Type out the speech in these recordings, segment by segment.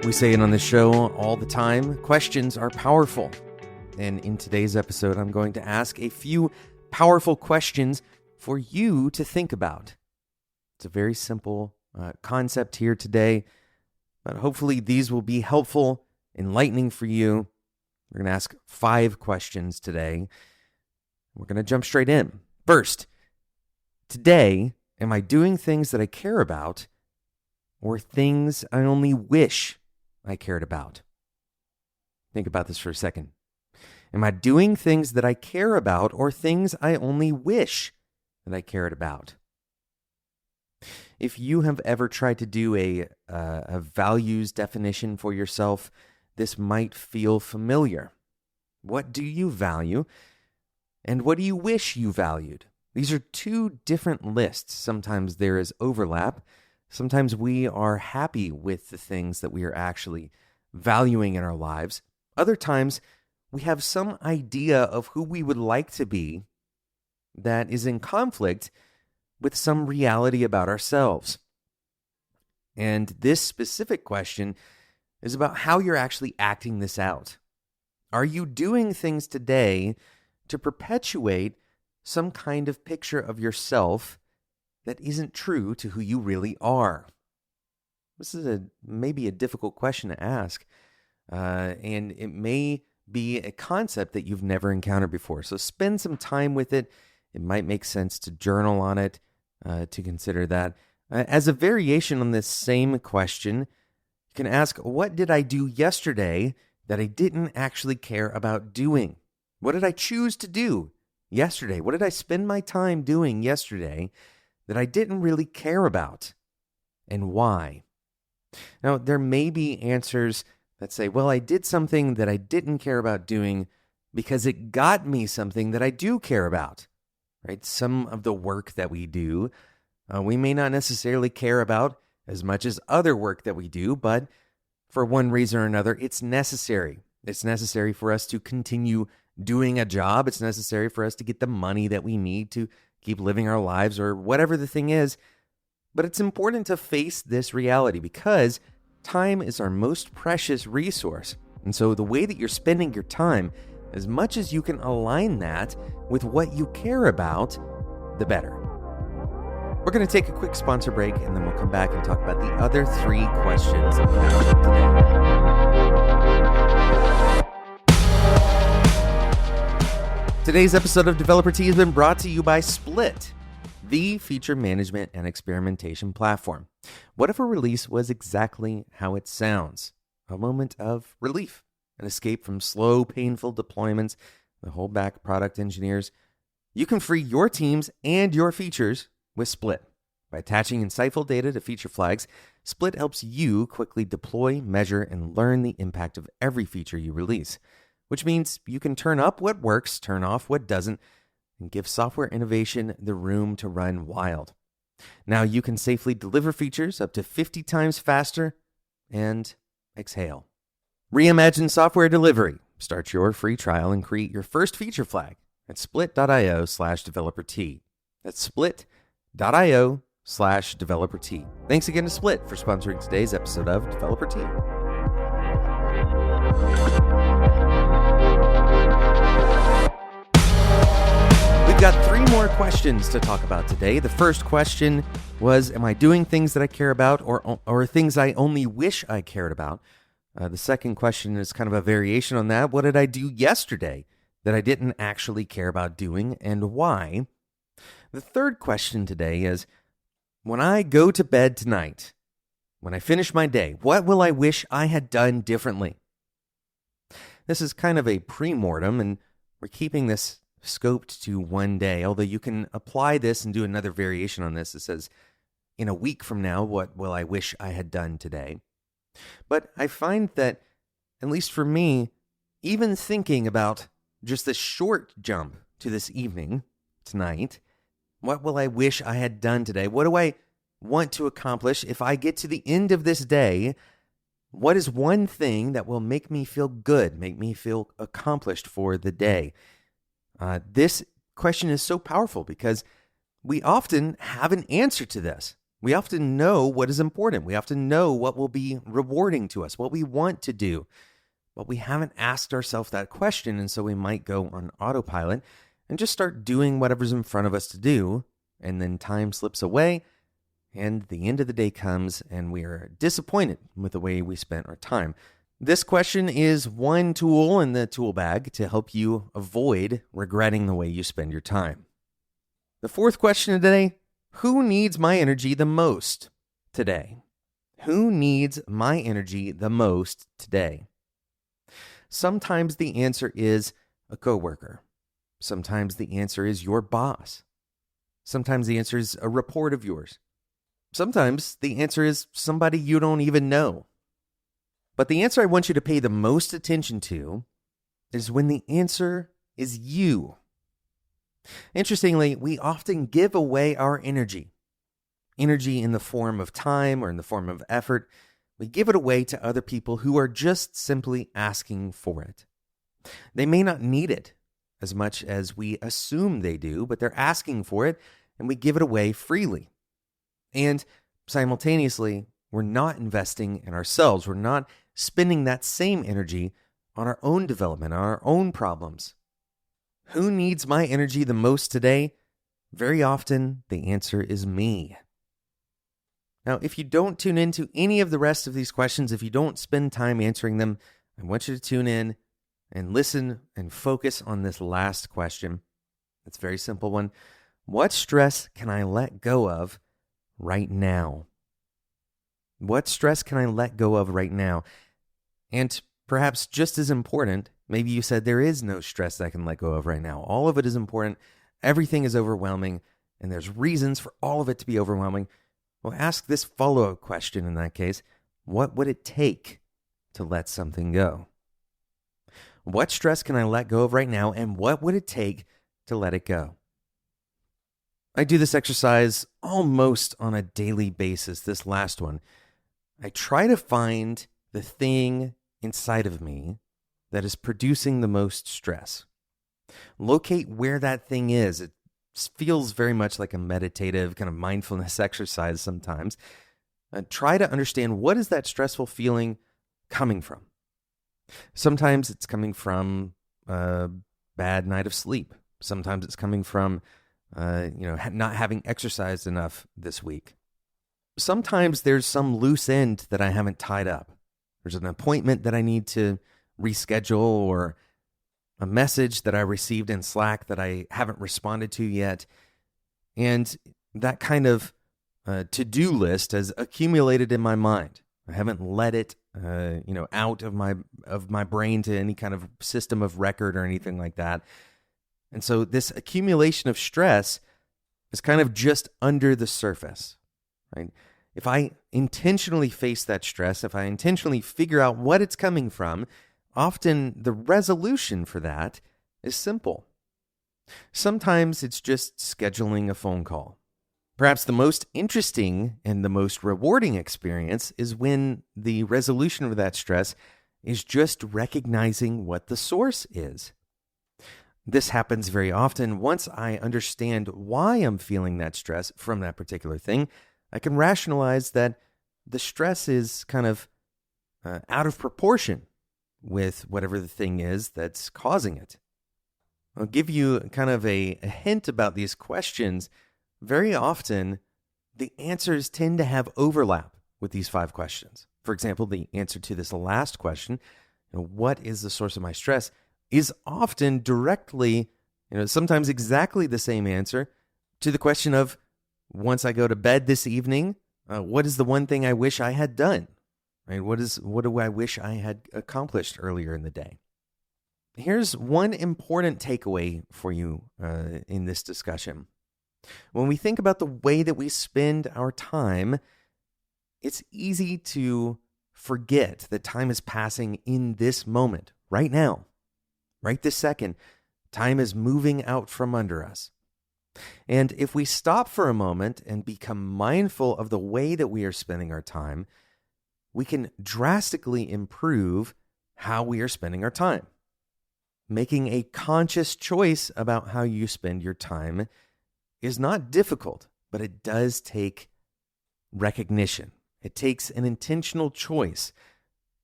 We say it on the show all the time. Questions are powerful. And in today's episode, I'm going to ask a few powerful questions for you to think about. It's a very simple concept here today, but hopefully these will be helpful, enlightening for you. We're going to ask 5 questions today. We're going to jump straight in. First, today, am I doing things that I care about or things I only wish I cared about? Think about this for a second. Am I doing things that I care about or things I only wish that I cared about? If you have ever tried to do a values definition for yourself, this might feel familiar. What do you value and what do you wish you valued? These are 2 different lists. Sometimes there is overlap. Sometimes we are happy with the things that we are actually valuing in our lives. Other times, we have some idea of who we would like to be that is in conflict with some reality about ourselves. And this specific question is about how you're actually acting this out. Are you doing things today to perpetuate some kind of picture of yourself that isn't true to who you really are? This is maybe a difficult question to ask, and it may be a concept that you've never encountered before. So spend some time with it. It might make sense to journal on it, to consider that. As a variation on this same question, you can ask, what did I do yesterday that I didn't actually care about doing? What did I choose to do yesterday? What did I spend my time doing yesterday that I didn't really care about? And why? Now, there may be answers that say, well, I did something that I didn't care about doing because it got me something that I do care about, right? Some of the work that we do, we may not necessarily care about as much as other work that we do, but for one reason or another, it's necessary. It's necessary for us to continue doing a job. It's necessary for us to get the money that we need to keep living our lives or whatever the thing is. But it's important to face this reality because time is our most precious resource. And so the way that you're spending your time, as much as you can align that with what you care about, the better. We're going to take a quick sponsor break and then we'll come back and talk about the other 3 questions that we have today. Today's episode of Developer Tea has been brought to you by Split, the feature management and experimentation platform. What if a release was exactly how it sounds? A moment of relief, an escape from slow, painful deployments that hold back product engineers. You can free your teams and your features with Split. By attaching insightful data to feature flags, Split helps you quickly deploy, measure, and learn the impact of every feature you release, which means you can turn up what works, turn off what doesn't, and give software innovation the room to run wild. Now you can safely deliver features up to 50 times faster and exhale. Reimagine software delivery. Start your free trial and create your first feature flag at split.io/developerT. That's split.io/developerT. Thanks again to Split for sponsoring today's episode of Developer Tea. We've got 3 more questions to talk about today. The first question was, am I doing things that I care about or things I only wish I cared about? The second question is kind of a variation on that. What did I do yesterday that I didn't actually care about doing and why? The third question today is, when I go to bed tonight, when I finish my day, what will I wish I had done differently? This is kind of a pre-mortem, and we're keeping this scoped to one day, although you can apply this and do another variation on this. It says, in a week from now, what will I wish I had done today? But I find that, at least for me, even thinking about just this short jump to this evening, tonight, what will I wish I had done today? What do I want to accomplish if I get to the end of this day? What is one thing that will make me feel good, make me feel accomplished for the day? This question is so powerful because we often have an answer to this. We often know what is important. We often know what will be rewarding to us, what we want to do. But we haven't asked ourselves that question, and so we might go on autopilot and just start doing whatever's in front of us to do, and then time slips away, and the end of the day comes, and we are disappointed with the way we spent our time. This question is one tool in the tool bag to help you avoid regretting the way you spend your time. The fourth question of today: who needs my energy the most today? Who needs my energy the most today? Sometimes the answer is a coworker. Sometimes the answer is your boss. Sometimes the answer is a report of yours. Sometimes the answer is somebody you don't even know. But the answer I want you to pay the most attention to is when the answer is you. Interestingly, we often give away our energy in the form of time or in the form of effort. We give it away to other people who are just simply asking for it. They may not need it as much as we assume they do, but they're asking for it, and we give it away freely. And simultaneously, we're not investing in ourselves. We're not spending that same energy on our own development, on our own problems. Who needs my energy the most today? Very often, the answer is me. Now, if you don't tune into any of the rest of these questions, if you don't spend time answering them, I want you to tune in and listen and focus on this last question. It's a very simple one. What stress can I let go of right now? What stress can I let go of right now? And perhaps just as important, maybe you said there is no stress that I can let go of right now. All of it is important. Everything is overwhelming, and there's reasons for all of it to be overwhelming. Well, ask this follow-up question in that case. What would it take to let something go? What stress can I let go of right now, and what would it take to let it go? I do this exercise almost on a daily basis, this last one. I try to find the thing inside of me that is producing the most stress. Locate where that thing is. It feels very much like a meditative kind of mindfulness exercise sometimes. Try to understand, what is that stressful feeling coming from? Sometimes it's coming from a bad night of sleep. Sometimes it's coming from not having exercised enough this week. Sometimes there's some loose end that I haven't tied up. There's an appointment that I need to reschedule, or a message that I received in Slack that I haven't responded to yet. And that kind of to-do list has accumulated in my mind. I haven't let it out of my brain to any kind of system of record or anything like that. And so this accumulation of stress is kind of just under the surface, right? If I intentionally face that stress, if I intentionally figure out what it's coming from, often the resolution for that is simple. Sometimes it's just scheduling a phone call. Perhaps the most interesting and the most rewarding experience is when the resolution of that stress is just recognizing what the source is. This happens very often. Once I understand why I'm feeling that stress from that particular thing, I can rationalize that the stress is kind of out of proportion with whatever the thing is that's causing it. I'll give you kind of a hint about these questions. Very often, the answers tend to have overlap with these 5 questions. For example, the answer to this last question, what is the source of my stress, is often directly, sometimes exactly the same answer to the question of, once I go to bed this evening, what is the one thing I wish I had done? Right? What do I wish I had accomplished earlier in the day? Here's one important takeaway for you in this discussion. When we think about the way that we spend our time, it's easy to forget that time is passing in this moment, right now, right this second. Time is moving out from under us. And if we stop for a moment and become mindful of the way that we are spending our time, we can drastically improve how we are spending our time. Making a conscious choice about how you spend your time is not difficult, but it does take recognition. It takes an intentional choice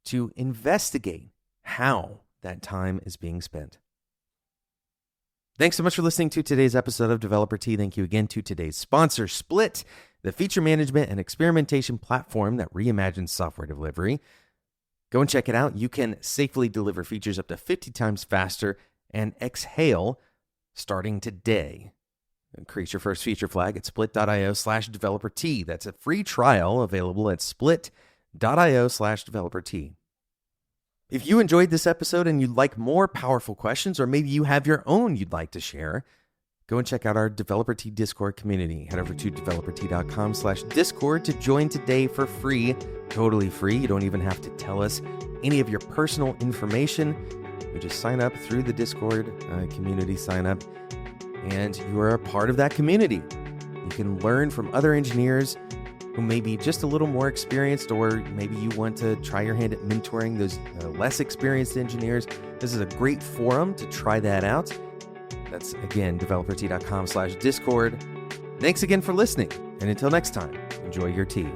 to investigate how that time is being spent. Thanks so much for listening to today's episode of Developer Tea. Thank you again to today's sponsor, Split, the feature management and experimentation platform that reimagines software delivery. Go and check it out. You can safely deliver features up to 50 times faster and exhale starting today. Create your first feature flag at split.io/developertea. That's a free trial available at split.io/developertea. If you enjoyed this episode and you'd like more powerful questions, or maybe you have your own you'd like to share, go and check out our Developer Tea Discord community. Head over to developertea.com/discord to join today for free, totally free. You don't even have to tell us any of your personal information. You just sign up through the Discord community sign up, and you are a part of that community. You can learn from other engineers who may be just a little more experienced, or maybe you want to try your hand at mentoring those less experienced engineers. This is a great forum to try that out. That's, again, developertea.com/discord. Thanks again for listening, and until next time, enjoy your tea.